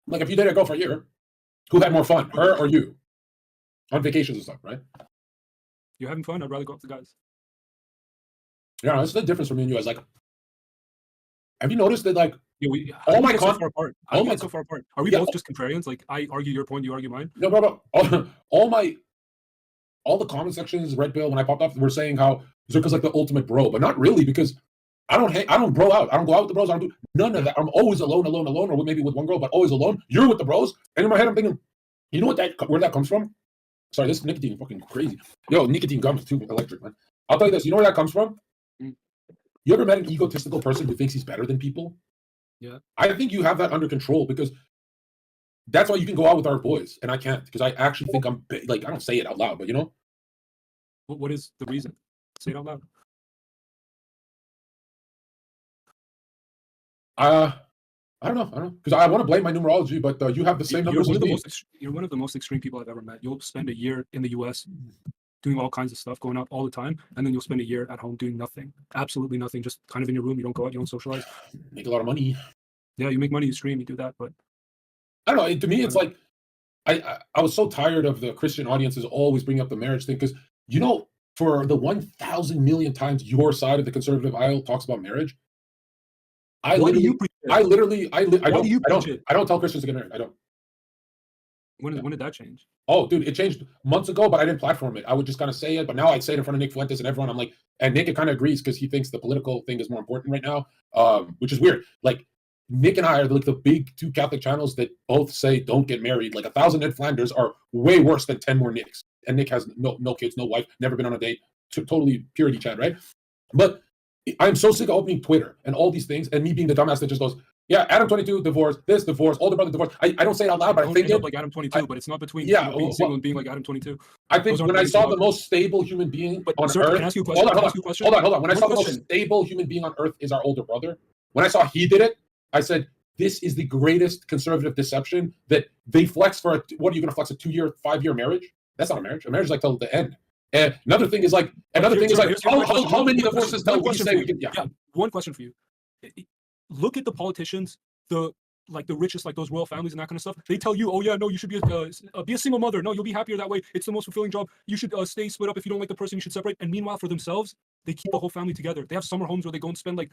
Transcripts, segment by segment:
Like if you dated a girl for a year, who had more fun, her or you, on vacations and stuff, right? You're having fun. I'd rather go with the guys. Yeah, that's the difference for me and you. As like, have you noticed that like Yeah, we all my so far apart. all my so far apart. Are we yeah, both just contrarians? Like I argue your point, you argue mine. no, bro, all the comment sections, Red Pill, when I popped off, were saying how Zucker's like the ultimate bro, but not really because I don't bro out. I don't go out with the bros. I don't do none of that. I'm always alone, or maybe with one girl, but always alone. You're with the bros, and in my head, I'm thinking, you know where that comes from? Sorry, this nicotine is fucking crazy. Yo, nicotine gum is too electric, man. I'll tell you this. You know where that comes from? You ever met an egotistical person who thinks he's better than people? Yeah. I think you have that under control because that's why you can go out with our boys, and I can't because I actually think I'm like I don't say it out loud, but you know. What is the reason? Say it out loud. I don't know, because I want to blame my numerology, but you have the same numbers as me. You're one of the most extreme people I've ever met. You'll spend a year in the U.S. doing all kinds of stuff, going out all the time, and then you'll spend a year at home doing nothing, absolutely nothing, just kind of in your room. You don't go out, you don't socialize. Make a lot of money. Yeah, you make money, you stream, you do that, but I don't know. To me, it's like I was so tired of the Christian audiences always bringing up the marriage thing because you know, for the 1,000 million times your side of the conservative aisle talks about marriage, I don't tell Christians to get married. I don't. When did that change? Oh, dude, it changed months ago, but I didn't platform it. I would just kind of say it, but now I'd say it in front of Nick Fuentes and everyone. I'm like, and Nick kind of agrees because he thinks the political thing is more important right now, which is weird. Like Nick and I are like the big two Catholic channels that both say don't get married. Like 1,000 Ned Flanders are way worse than 10 more Nicks, and Nick has no kids, no wife, never been on a date, totally purity Chad, right? But I'm so sick of opening Twitter and all these things, and me being the dumbass that just goes, yeah, Adam 22 divorce, this divorce, older brother divorce. I don't say it out loud, but I think it like Adam 22, but it's not between being single and being like Adam 22. I think when I saw the most stable human being on Earth, can I ask you a question? Hold on. When I saw the most stable human being on Earth is our older brother. When I saw he did it, I said, this is the greatest conservative deception that they flex for. What are you going to flex, a 2-year, 5-year marriage? That's not a marriage. A marriage is like till the end. And another thing is like, how many divorces tell we say we can? Yeah. One question for you. Look at the politicians, the richest, like those royal families and that kind of stuff. They tell you, oh yeah, no, you should be a single mother. No, you'll be happier that way. It's the most fulfilling job. You should stay split up. If you don't like the person, you should separate. And meanwhile, for themselves, they keep the whole family together. They have summer homes where they go and spend like,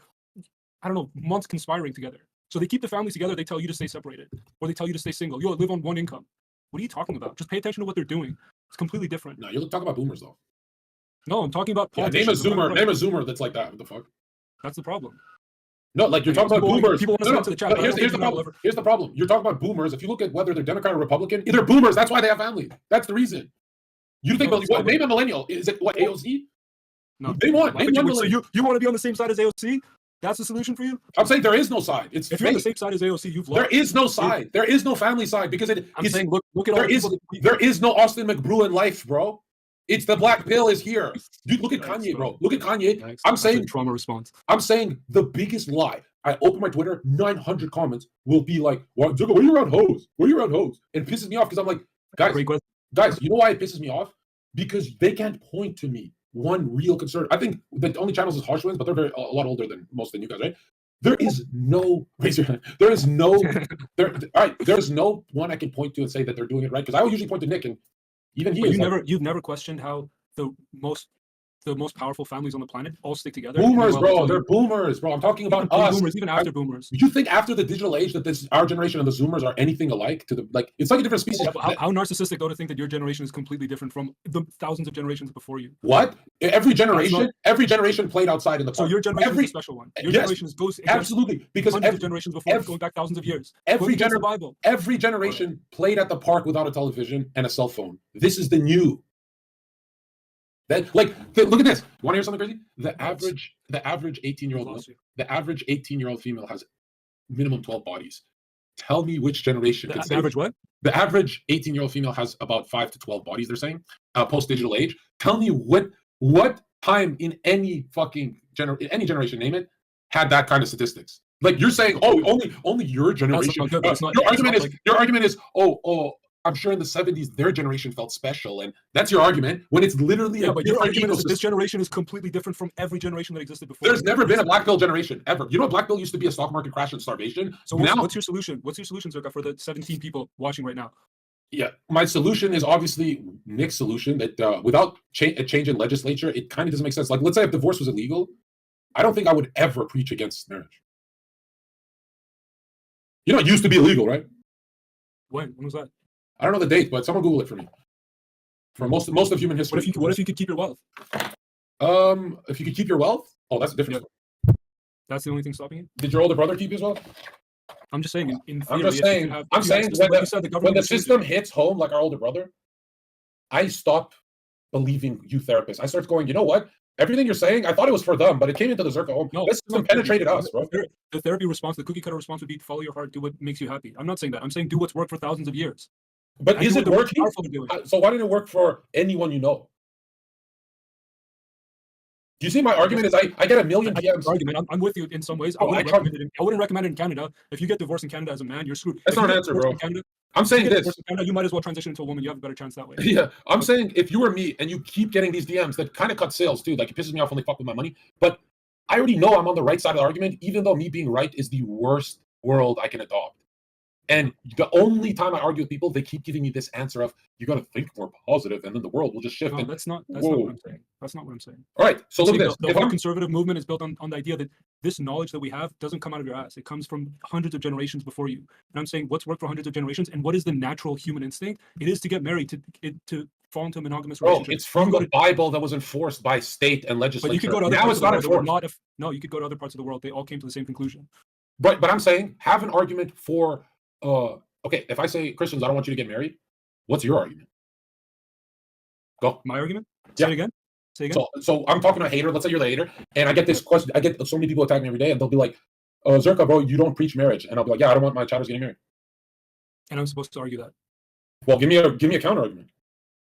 I don't know, months conspiring together. So they keep the families together. They tell you to stay separated, or they tell you to stay single. You live on one income. What are you talking about? Just pay attention to what they're doing. It's completely different. No, you're talking about boomers though. No, I'm talking about politicians. Name a Zoomer that's like that. What the fuck? That's the problem. No, like you're talking about boomers. People want to the chat. Here's the problem. Here's the problem. You're talking about boomers. If you look at whether they're Democrat or Republican, they're boomers. That's why they have families. That's the reason. You think name a millennial? Is it what AOC? No. Name one. So you want to be on the same side as AOC? That's the solution for you? I'm saying there is no side. If you're on the same side as AOC, you've lost. There is no side. There is no family side because saying look at there is no Austin McBrew in life, bro. It's the black pill is here. Dude, look at Kanye, bro. Look at Kanye. I'm saying trauma response. I'm saying the biggest lie. I open my Twitter, 900 comments will be like, "Where you around hoes? Where you around hoes?" And it pisses me off because I'm like, guys, you know why it pisses me off? Because they can't point to me one real concern. I think the only channels is Harsh Winds, but they're a lot older than most of you guys, right? There is no raise your hand. There's no one I can point to and say that they're doing it right. Because I would usually point to Nick, and even you've never questioned how the most powerful families on the planet all stick together. Boomers, bro. They're boomers, bro. I'm talking about us. Boomers, even after boomers. You think after the digital age that our generation and the Zoomers are anything alike? It's like a different species. Yeah, how narcissistic though to think that your generation is completely different from the thousands of generations before you? What? Every generation played outside in the park. So your generation is a special one. Your generation goes absolutely because every generations before, going back thousands of years. Every generation played at the park without a television and a cell phone. This is the new. Look at this. Want to hear something crazy? The average 18-year-old female has minimum 12 bodies. Tell me which generation. The average what? The average 18-year-old female has about 5 to 12 bodies. They're saying post-digital age. Tell me what time in any fucking any generation, name it, had that kind of statistics. Like you're saying, only your generation. Your argument is, I'm sure in the 70s their generation felt special, and that's your argument when it's literally Yeah, a but your different argument is that this ecosystem. generation is completely different from every generation that existed before. There's never been a black pill generation ever. You know, black pill used to be a stock market crash and starvation. So Now, what's your solution? What's your solution, Zerka, for the 17 people watching right now? yeah, my solution is obviously Nick's solution that without a change in legislature, it kind of doesn't make sense. Like, let's say if divorce was illegal, I don't think I would ever preach against marriage. You know, it used to be illegal, right? When was that? I don't know the date, but someone Google it for me. For most of human history. What if you could keep your wealth? If you could keep your wealth, oh, that's a different story. That's the only thing stopping you? Did your older brother keep his wealth? I'm just saying, in theory, I'm just if you saying. could have- I'm if you have saying system, when like the, you said, when government the would change system it. hits home, like our older brother, I stop believing you therapists. I start going, you know what? Everything you're saying, I thought it was for them, but it came into the Zerka home. No, This system no, penetrated us, bro. The therapy response, the cookie cutter response would be follow your heart, do what makes you happy. I'm not saying that. I'm saying do what's worked for thousands of years. But And is do it what the rich and working? powerful are doing. So why didn't it work for anyone you know? Do you see my argument? Is I get a million I get DMs. your argument. I'm with you in some ways. Oh, I wouldn't recommend it in Canada. If you get divorced in Canada as a man, you're screwed. That's If you not an get answer, divorced bro. in Canada, I'm if you saying get this. divorced in Canada, you might as well transition into a woman. You have a better chance that way. Yeah, I'm saying if you were me and you keep getting these DMs that kind of cut sales too, like it pisses me off when they fuck with my money. But I already know I'm on the right side of the argument, even though me being right is the worst world I can adopt. And the only time I argue with people, they keep giving me this answer of you got to think more positive, and then the world will just shift. No, And that's not what whoa. I'm saying. That's not what I'm saying. All right, so I'm look at saying this. The If whole I'm conservative movement is built on the idea that this knowledge that we have doesn't come out of your ass. It comes from hundreds of generations before you. And I'm saying what's worked for hundreds of generations and what is the natural human instinct? It is to get married, to fall into a monogamous bro, relationship. it's from the Bible that was enforced by state and legislature. But you could go to other now parts it's of the not world that were enforced. no, you could go to other parts of the world. They all came to the same conclusion. But I'm saying have an argument for okay, if I say Christians, I don't want you to get married, what's your argument? Go. My argument? Yeah. Say it again. Say it again. So I'm talking to a hater. Let's say you're the hater, and I get this question. I get so many people attack me every day, and they'll be like, Zerka, bro, you don't preach marriage. And I'll be like, yeah, I don't want my chatters getting married. And I'm supposed to argue that. Well, give me a counter argument.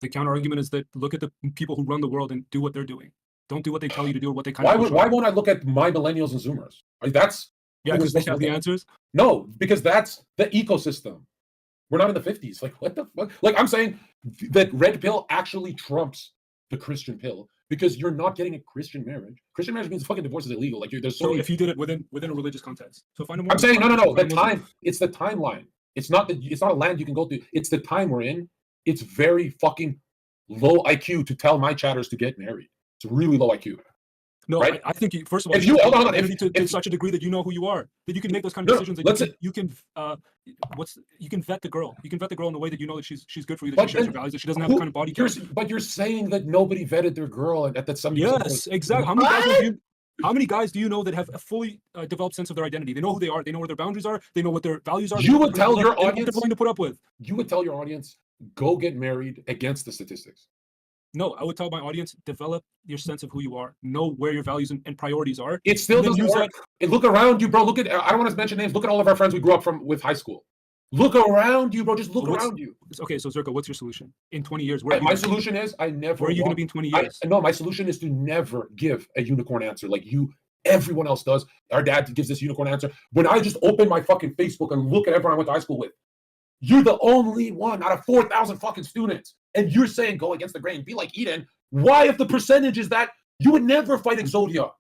The counter argument is that look at the people who run the world and do what they're doing. Don't do what they tell you to do or what they kind of Why won't I look at my millennials and Zoomers? Like, that's yeah, who because we're they supposed have to the look at. answers. No, because that's the ecosystem. We're not in the 50s. Like, what the fuck? Like, I'm saying that red pill actually trumps the Christian pill because you're not getting a Christian marriage. Christian marriage means fucking divorce is illegal. Like, there's so So many. if you did it within a religious context. So find a I'm saying no. The find a Muslim. time. It's the timeline. It's not a land you can go through. It's the time we're in. It's very fucking low IQ to tell my chatters to get married. It's really low IQ. No, right? I think you, first of all, If you hold on, to such a degree that you know who you are, that you can make those kind No, of decisions. That you can vet the girl. You can vet the girl in the way that you know that she's good for you, that But she shares then your values, that she doesn't have the kind of body count. But you're saying that nobody vetted their girl at that 70%. Yes, exactly. How many guys do you know that have a fully developed sense of their identity? They know who they are. They know where their boundaries are. They know what their values are. You would tell your what audience they're willing to put up with. You would tell your audience, go get married against the statistics. No, I would tell my audience, develop your sense of who you are. Know where your values and priorities are. It still And then doesn't use work. And look around you, bro. Look at, I don't want to mention names. Look at all of our friends we grew up from with high school. Look around you, bro. Just look around you. Okay, so Zerka, what's your solution? In 20 years, where My solution is I never. Where are you going to be in 20 years? No, my solution is to never give a unicorn answer like everyone else does. Our dad gives this unicorn answer. When I just open my fucking Facebook and look at everyone I went to high school with, you're the only one out of 4,000 fucking students. And you're saying go against the grain, be like Eden. Why, if the percentage is that you would never fight Exodia?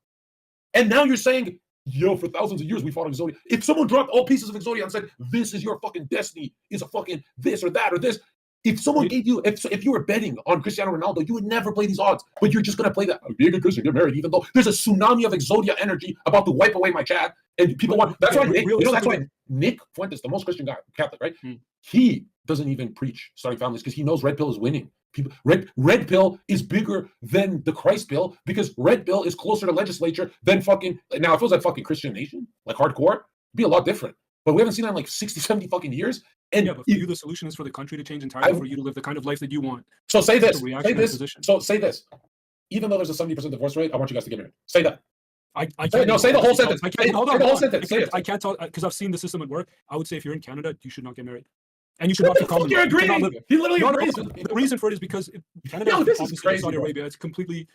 And now you're saying, yo, for thousands of years we fought Exodia. If someone dropped all pieces of Exodia and said, this is your fucking destiny, is a fucking this or that or this. If someone gave you, if you were betting on Cristiano Ronaldo, you would never play these odds. But you're just going to play that, be a good Christian, get married, even though there's a tsunami of Exodia energy about to wipe away my chat. And people want, that's why Nick Fuentes, the most Christian guy, Catholic, right? He doesn't even preach starting families because he knows red pill is winning. People, red pill is bigger than the Christ pill because red pill is closer to legislature than fucking, now if it was like fucking Christian Nation, like hardcore, it'd be a lot different. But we haven't seen that in like 60, 70 fucking years. And yeah, but for you, the solution is for the country to change entirely, for you to live the kind of life that you want. So say this. Say this. Even though there's a 70% divorce rate, I want you guys to get married. Say that. I can't say the whole sentence. Say the whole sentence. I can't tell because I've seen the system at work. I would say if you're in Canada, you should not get married. And you should not be common. You're agreeing. He literally agrees. The reason for it is because Canada is crazy, Saudi Arabia. It's completely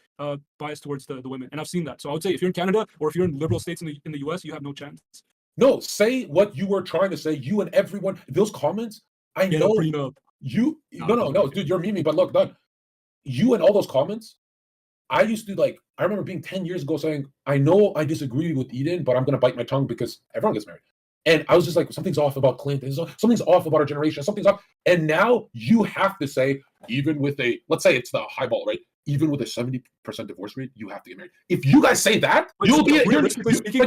biased towards the women, and I've seen that. So I would say if you're in Canada or if you're in liberal states in the US, you have no chance. No, say what you were trying to say. You and everyone, those comments. I know. Prenup. No, dude, you're Mimi. But look, Doug, you and all those comments. I used to like. I remember being 10 years ago saying, "I know I disagree with Eden, but I'm gonna bite my tongue because everyone gets married." And I was just like, something's off about Clinton. Something's off about our generation. Something's off. And now you have to say, even with let's say it's the highball, right? Even with a 70% divorce rate, you have to get married. If you guys say that, you'll be. Realistically speaking,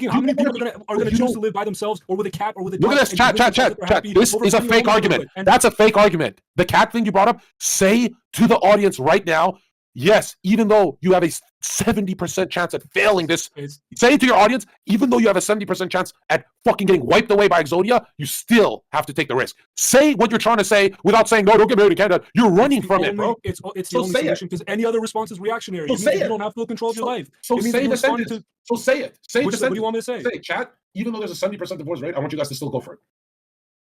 how many people are going to choose to live by themselves or with a cat or with a dog? Look at this, chat. This is a fake argument. That's a fake argument. The cat thing you brought up, say to the audience right now, yes, even though you have a 70% chance at failing this, say to your audience, even though you have a 70% chance at fucking getting wiped away by Exodia, you still have to take the risk. Say what you're trying to say without saying, no, don't get married in Canada. You're running from it, bro. It's the only solution because any other response is reactionary. So say it. You don't have full control of your life. So say the sentence. So say it. Say the sentence. What do you want me to say? Say, chat, even though there's a 70% divorce rate, I want you guys to still go for it.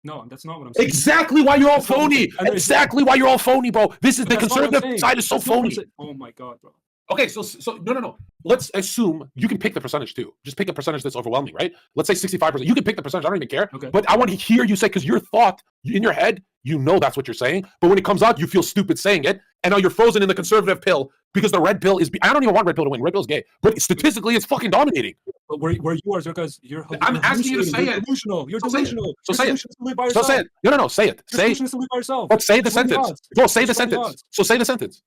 No, that's not what I'm saying. Exactly why you're all phony. Exactly why you're all phony, bro. This is the conservative side is so phony. Oh my God, bro. Okay, so no. Let's assume you can pick the percentage too. Just pick a percentage that's overwhelming, right? Let's say 65%. You can pick the percentage. I don't even care. Okay. But I want to hear you say, because your thought in your head, you know that's what you're saying. But when it comes out, you feel stupid saying it, and now you're frozen in the conservative pill because the red pill is. I don't even want red pill to win. Red pill's gay, but statistically, it's fucking dominating. But where you are, because you're. I'm asking you to say it. You're delusional. So say it. So say it. No. Say it. Say. To live by yourself. But say the sentence. Go. Say the sentence. So say the sentence.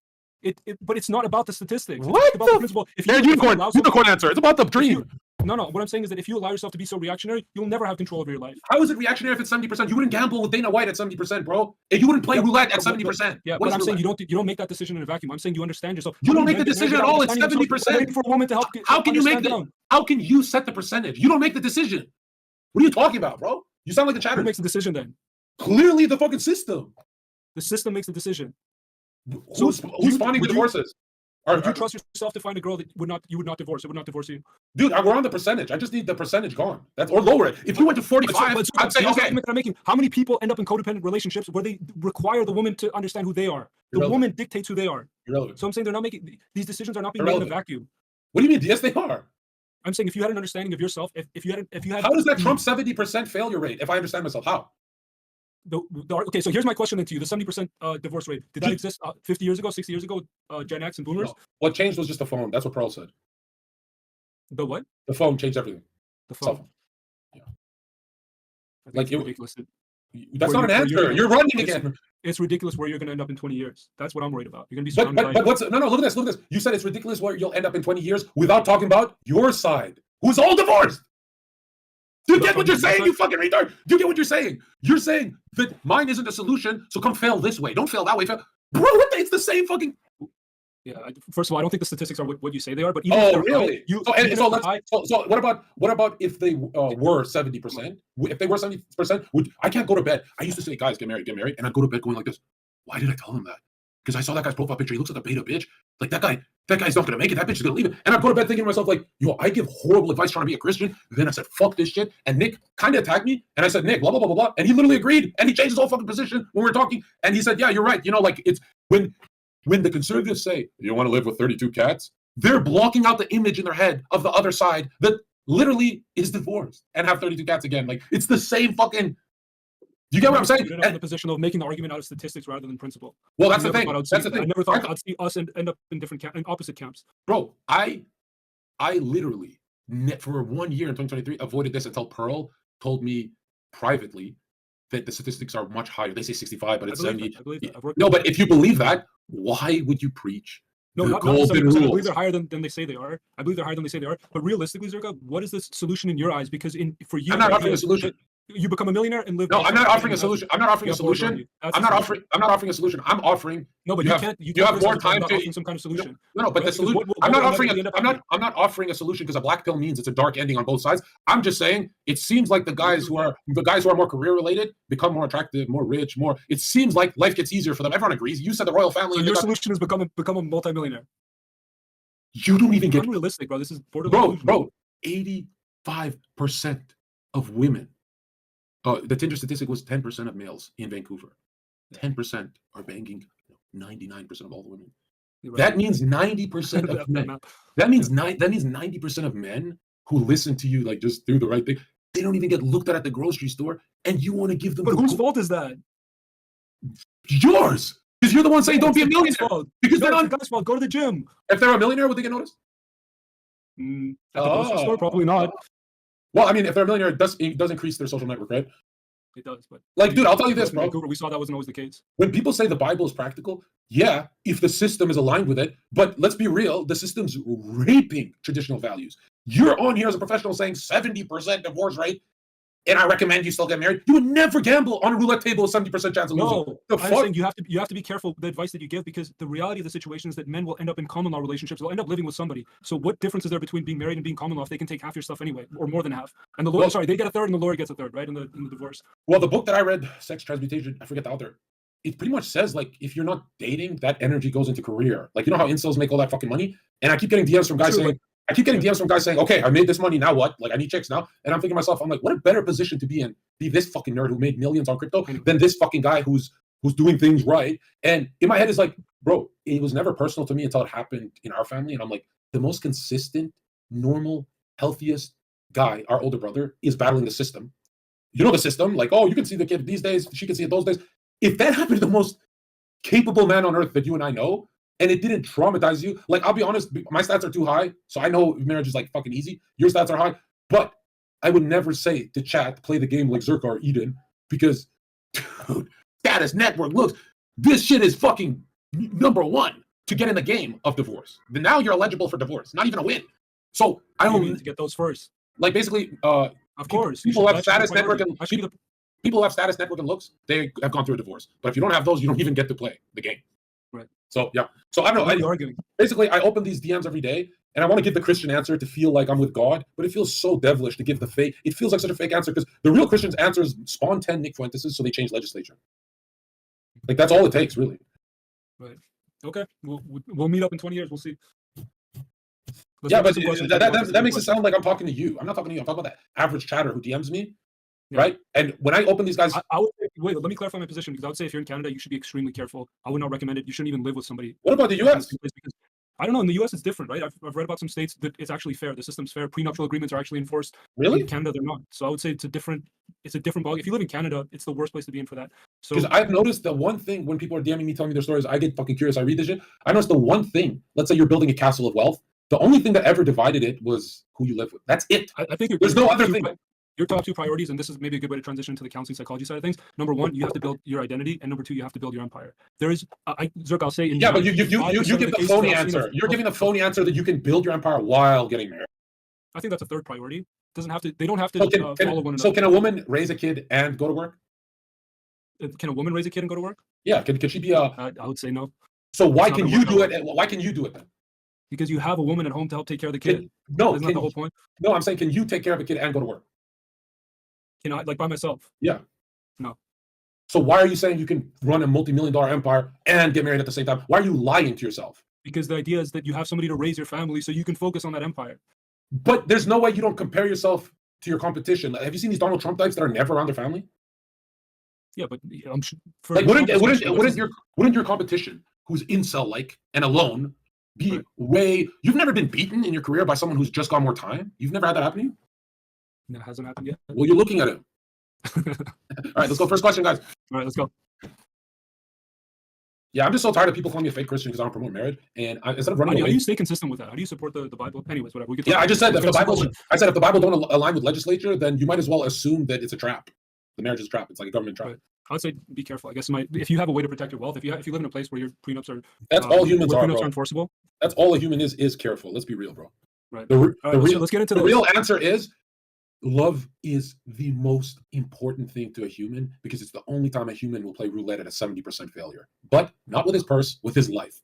But it's not about the statistics. What? It's about the principle. Unicorn answer. It's about the dream. No. What I'm saying is that if you allow yourself to be so reactionary, you'll never have control over your life. How is it reactionary if it's 70%? You wouldn't gamble with Dana White at 70%, bro. And you wouldn't play roulette at 70%. Yeah, but I'm saying you don't make that decision in a vacuum. I'm saying you understand yourself. You don't make the decision at all. It's 70%. For a woman to help. How can you make that? How can you set the percentage? You don't make the decision. What are you talking about, bro? You sound like a chatter. Who makes the decision then? Clearly, the fucking system. The system makes the decision. Who's finding the divorces? Would you trust yourself to find a girl that you would not divorce? It would not divorce you, dude. We're on the percentage. I just need the percentage gone. Or lower it. If you went to 45, I'd say okay. I'm making. How many people end up in codependent relationships where they require the woman to understand who they are? The woman dictates who they are. Irrelevant. So I'm saying they're not making these decisions are not being made in a vacuum. What do you mean? Yes, they are. I'm saying if you had an understanding of yourself, if you had. How does that trump 70% failure rate? If I understand myself, how? Okay, so here's my question then to you: the 70% divorce rate, did that exist 50 years ago, 60 years ago, Gen X and Boomers? No. What changed was just the phone. That's what Pearl said. The what? The phone changed everything. The phone. Yeah. Like it's ridiculous. That's not an answer. You're running again. It's ridiculous where you're going to end up in 20 years. That's what I'm worried about. You're going to be surrounded but what's no? Look at this. You said it's ridiculous where you'll end up in 20 years without talking about your side, who's all divorced. Do you get what you're saying, you fucking retard? Do you get what you're saying? You're saying that mine isn't a solution, so come fail this way. Don't fail that way. Bro, it's the same fucking... Yeah, first of all, I don't think the statistics are what you say they are, but even really? So what about if they were 70%? If they were 70%, I can't go to bed. I used to say, guys, get married, and I'd go to bed going like this. Why did I tell him that? Because I saw that guy's profile picture. He looks like a beta bitch. Like that guy's not gonna make it. That bitch is gonna leave it. And I go to bed thinking to myself, like, I give horrible advice trying to be a Christian. Then I said, fuck this shit. And Nick kind of attacked me. And I said, Nick, blah, blah, blah, blah, blah. And he literally agreed. And he changed his whole fucking position when we were talking. And he said, yeah, you're right. It's when the conservatives say, you want to live with 32 cats, they're blocking out the image in their head of the other side that literally is divorced and have 32 cats again. Like, it's the same fucking... You get what I'm saying? In the position of making the argument out of statistics rather than principle. Well, that's the thing. I never thought I'd see us end up in in opposite camps. Bro, I literally, for 1 year in 2023, avoided this until Pearl told me privately that the statistics are much higher. They say 65, but it's 70. No, but if you believe that, why would you preach? No, not golden rules. I believe they're higher than they say they are. But realistically, Zherka, what is the solution in your eyes? Because for you, I'm not offering a solution. You become a millionaire and live. No, I'm not offering a solution. I'm not offering a solution. I'm not offering a solution. I'm offering. No, but you have more time to some kind of solution. No, but the solution. I'm not offering a solution because a black pill means it's a dark ending on both sides. I'm just saying it seems like the guys who are more career related become more attractive, more rich, more. It seems like life gets easier for them. Everyone agrees. You said the royal family. So your solution is become a multimillionaire. You don't even get unrealistic, bro. This is borderline. Bro, 85% of women. The Tinder statistic was 10% of males in Vancouver. 10% are banging 99% of all the women. Right. That means 90% of men. That means 90% of men who listen to you, like, just do the right thing. They don't even get looked at the grocery store, and you want to give them. But whose fault is that? Yours, because you're the one saying don't be a It's the guy's millionaire. fault. Because No, they're it's not. the guy's fault. Go to the gym. If they're a millionaire, would they get noticed? At the grocery store, probably not. Well, I mean, if they're a millionaire, it does increase their social network, right? It does, but Like, dude, I'll tell you this, in bro. Vancouver, we saw that wasn't always the case. When people say the Bible is practical, yeah, if the system is aligned with it, but let's be real, the system's raping traditional values. You're on here as a professional saying 70% divorce rate, and I recommend you still get married. You would never gamble on a roulette table with 70% chance of losing. No, The I'm fuck? saying you have to be careful with the advice that you give, because the reality of the situation is that men will end up in common law relationships. They'll end up living with somebody. So what difference is there between being married and being common law if they can take half your stuff anyway, or more than half? And the lawyer, Well- sorry, they get a third, and the lawyer gets a third, right? In the divorce. Well, the book that I read, Sex Transmutation, I forget the author, it pretty much says, like, if you're not dating, that energy goes into career. Like, you know how incels make all that fucking money? And I keep getting DMs from guys True, saying, okay, I made this money, now what? Like, I need chicks now. And I'm thinking to myself, I'm like, what a better position to be in, be this fucking nerd who made millions on crypto than this fucking guy who's doing things right. And in my head, it's like, bro, it was never personal to me until it happened in our family. And I'm like, the most consistent, normal, healthiest guy, our older brother, is battling the system. You know the system, like, oh, you can see the kid these days, she can see it those days. If that happened to the most capable man on earth that you and I know, and it didn't traumatize you, like, I'll be honest, my stats are too high, so I know marriage is like fucking easy. Your stats are high, but I would never say to chat, play the game like Zerka or Eden, because, dude, status network looks, this shit is fucking number one to get in the game of divorce. Then now you're eligible for divorce, not even a win. So I You need don't to get those first. like basically. Of course, People have that should be status the network priority. and That should be the people who have status network and looks, they have gone through a divorce. But if you don't have those, you don't even get to play the game. Right. So yeah. So I don't what are you know. arguing? Basically, I open these DMs every day, and I want to give the Christian answer to feel like I'm with God, but it feels so devilish to give the fake. It feels like such a fake answer because the real Christian's answer is spawn 10 Nick Fuenteses, so they change legislature. Like that's all it takes, really. Right. Okay. We'll meet up in 20 years. We'll see. Let's Yeah, get but to some questions. that makes it sound like I'm talking to you. I'm not talking to you. I'm talking about that average chatter who DMs me, Yeah. right? And when I open these guys, I would say, wait, let me clarify my position, because I would say if you're in Canada, you should be extremely careful. I would not recommend it. You shouldn't even live with somebody. what about the U.S.? Because I don't know. In the U.S., it's different, right? I've read about some states that it's actually fair. The system's fair. Prenuptial agreements are actually enforced. Really? In Canada, they're not. So I would say it's a different ball. If you live in Canada, it's the worst place to be in for that. So Because I've noticed the one thing when people are DMing me, telling me their stories, I get fucking curious. I read this shit. I noticed the one thing. Let's say you're building a castle of wealth. The only thing that ever divided it was who you live with. That's it. I think There's no other thing. Your top two priorities, and this is maybe a good way to transition to the counseling psychology side of things. Number one, you have to build your identity, and number two, you have to build your empire. There is, Zerk, I'll say, in Yeah, but you give 95% of the cases phony that I've seen answer. of- You're giving the phony answer that you can build your empire while getting married. I think that's a third priority. Doesn't have to. They don't have to So follow one so another. can a woman raise a kid and go to work? Can a woman raise a kid and go to work? Yeah. Can she be a? I would say no, So why It's not can gonna you work do out. it? Why can you do it then? because you have a woman at home to help take care of the kid. No, Isn't that the whole point? no. I'm saying, can you take care of a kid and go to work? Can I, like, by myself? Yeah. No. So why are you saying you can run a multi-million-dollar empire and get married at the same time? Why are you lying to yourself? Because the idea is that you have somebody to raise your family so you can focus on that empire. But there's no way you don't compare yourself to your competition. Have you seen these Donald Trump types that are never around their family? Yeah, but I'm sure. For Like, Trump especially, wouldn't your competition, who's incel-like and alone, be Right. way? You've never been beaten in your career by someone who's just got more time. You've never had that happen to you. That hasn't happened yet. Well, you're looking at him. All right, let's go. First question, guys. All right, let's go. Yeah, I'm just so tired of people calling me a fake Christian because I don't promote marriage. And instead of running How do away, you stay consistent with that? How do you support the Bible? Anyways, whatever. We could yeah, I just said that let's if the get to Bible. some I said if the Bible don't align with legislature, then you might as well assume that it's a trap. The marriage is a trap. It's like a government trap. Right. I would say be careful. I guess if you have a way to protect your wealth, if you live in a place where your prenups are That's all humans where are, prenups bro. are enforceable. That's all a human is careful. Let's be real, bro. Right. The All right, real let's get into the this. real answer is love is the most important thing to a human because it's the only time a human will play roulette at a 70% failure. But not with his purse, with his life.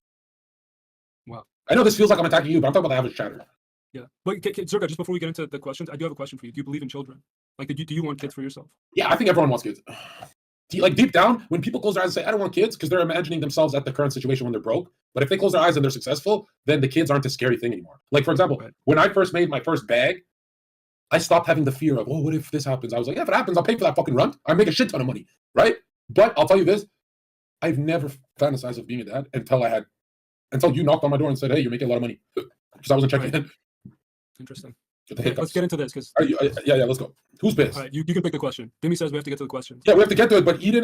Wow. I know this feels like I'm attacking you, but I'm talking about the average chatter. Yeah, but Zerka, just before we get into the questions, I do have a question for you. Do you believe in children? Like, do you want kids for yourself? Yeah, I think everyone wants kids. Like deep down, when people close their eyes and say, I don't want kids, because they're imagining themselves at the current situation when they're broke. But if they close their eyes and they're successful, then the kids aren't a scary thing anymore. Like, for example, Right. when I first made my first bag, I stopped having the fear of, oh, what if this happens? I was like, yeah, if it happens, I'll pay for that fucking runt. I make a shit ton of money, right? But I'll tell you this, I've never fantasized of being a dad until you knocked on my door and said, hey, you're making a lot of money. Because I wasn't checking Right. in. Interesting. Get the Okay, hiccups. let's get into this because Yeah, let's go. Who's pissed? all right, you can pick the question. Demi says we have to get to the questions. Yeah, we have to get to it, but Eden